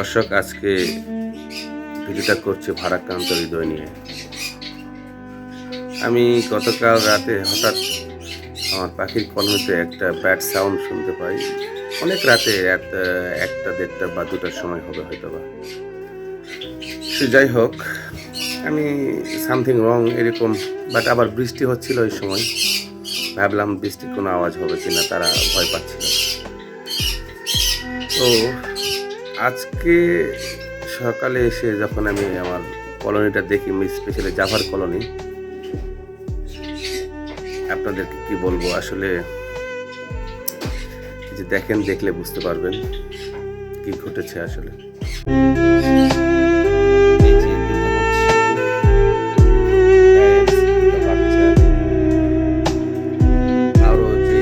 দর্শক, আজকে ভিডিওটা করছি ভারাক্রান্ত হৃদয় নিয়ে। আমি গতকাল রাতে হঠাৎ আমার পাখির কলোনিতে একটা ব্যাড সাউন্ড শুনতে পাই। অনেক রাতে, একটা দেড়টা বা দুটার সময় হবে হয়তো বা। সে যাই হোক, আমি সামথিং রং এরকম, বাট আবার বৃষ্টি হচ্ছিল ওই সময়। ভাবলাম বৃষ্টির কোনো আওয়াজ হবে কিনা, তারা ভয় পাচ্ছিল। তো আজকে সকালে এসে যখন আমি আমার কলোনিটা দেখি, স্পেশালি জাভার কলোনি, আপনাদেরকে কি বলবো আসলে, যে দেখেন, দেখলে বুঝতে পারবেন কি ঘটেছে আসলে। আরো যে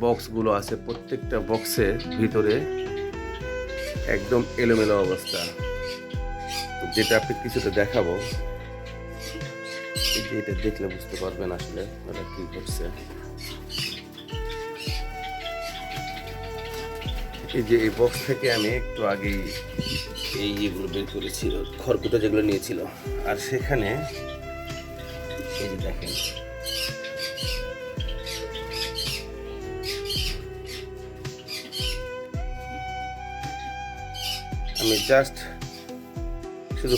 বক্সগুলো আছে, প্রত্যেকটা বক্সের ভিতরে একদম এলোমেলো অবস্থা, যেটা আপনি কিছুটা দেখাবো। এটা দেখলে বুঝতে পারবেন আসলে ওটা কি করছে। এই যে এই বক্স থেকে আমি একটু আগেই এই যেগুলো বের করেছিল, খড়কুটো যেগুলো নিয়েছিল, আর সেখানে এই যে দেখেন, আমি জাস্ট শুধু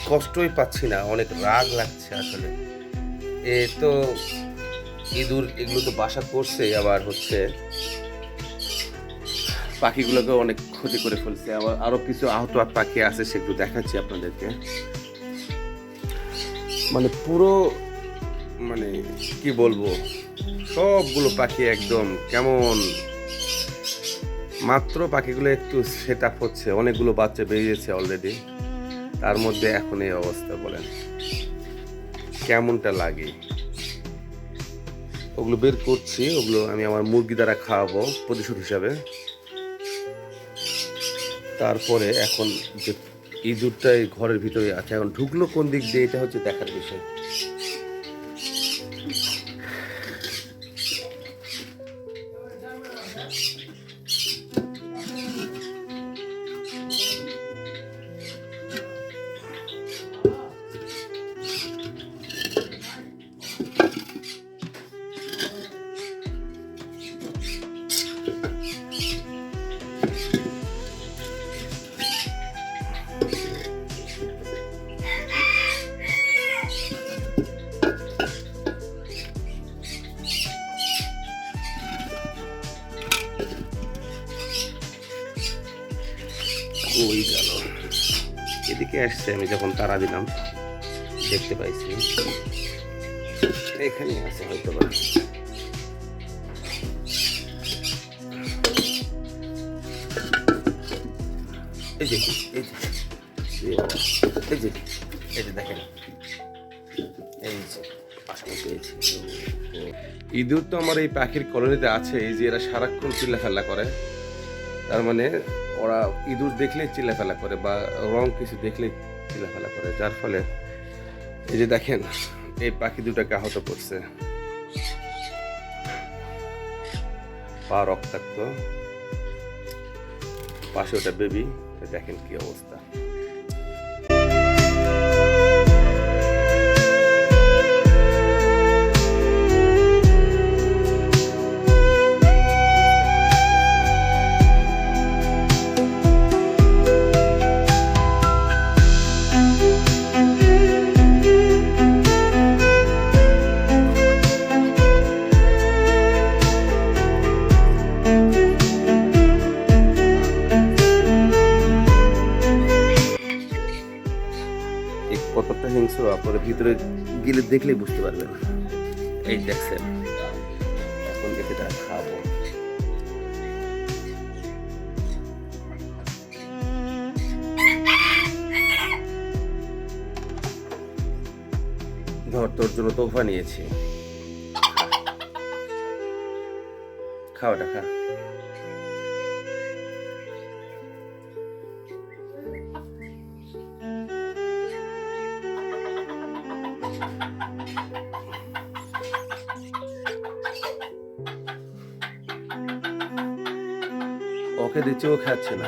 কষ্টই পাচ্ছি না, অনেক রাগ লাগছে আসলে। এ তো ইঁদুর এগুলো তো বাসা করছে, আবার হচ্ছে পাখিগুলোকে অনেক ক্ষতি করে ফেলছে। আবার আরো কিছু আহত পাখি আছে, সেগুলো দেখাচ্ছি আপনাদেরকে। মানে পুরো, মানে কি বলবো, সবগুলো পাখি একদম কেমন, মাত্র পাখিগুলো একটু সেট আপ হচ্ছে, অনেকগুলো বাচ্চা বেরিয়েছে অলরেডি, তার মধ্যে এখন এই অবস্থা। বলেন কেমনটা লাগে। ওগুলো বের করছি, ওগুলো আমি আমার মুরগি দ্বারা খাওয়াবো প্রতিশোধ হিসাবে। তারপরে এখন যে ইঁদুরটা এই ঘরের ভিতরে আছে, এখন ঢুকলো কোন দিক দিয়ে, এটা হচ্ছে দেখার বিষয়। ওই গেল, এদিকে আসছে, আমি যখন তাড়া দিলাম দেখতে পাইছি এখানে আছে হয়তো বা। এই যে এই যে এই যে এই যে দেখেন, এই যে আশা পেয়েছি। ইঁদুর তো আমার এই পাখির কলোনিতে আছে। এই যে এরা সারাক্ষণ চিল্লাফেল্লা করে, তার মানে ওরা ইঁদুর দেখলেই চিল্লাফেলা করে, বা রং কিছু দেখলেই চিল্লাফেলা করে, যার ফলে এই যে দেখেন এই পাখি দুটাকে আহত করছে, পা রক্তাক্ত, পাশে ওটা বেবি, দেখেন কি অবস্থা। কতটা হিংস্র আপনার ভিতরে গেলে দেখলেই বুঝতে পারবেন। এই দেখছেন, এখন দেখে তারা খাবো। ধর, তোর জন্য তোফা নিয়েছি, খাওয়াটা খা। ওকে দিচ্ছি, ও খাচ্ছে না।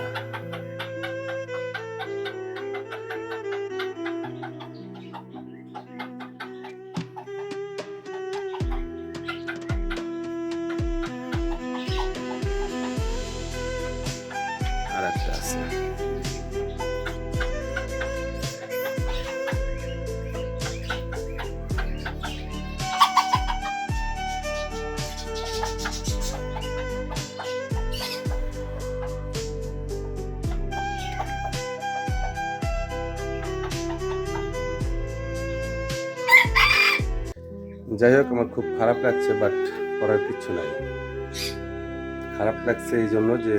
আর একটা আছে। যাই হোক, আমার খুব খারাপ লাগছে, বাট করার কিচ্ছু নাই। খারাপ লাগছে এই জন্য যে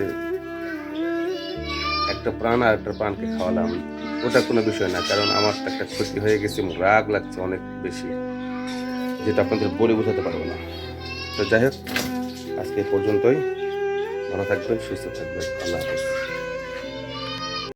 একটা প্রাণ আর একটা প্রাণকে খাওয়ালাম, ওটা কোনো বিষয় না, কারণ আমার তো একটা ক্ষতি হয়ে গেছে, রাগ লাগছে অনেক বেশি, যেটা আপনাদের বলে বোঝাতে পারবো না। তো যাই হোক, আজকে এই পর্যন্তই। ভালো থাকবেন, সুস্থ থাকবেন, আল্লাহ হাফেজ।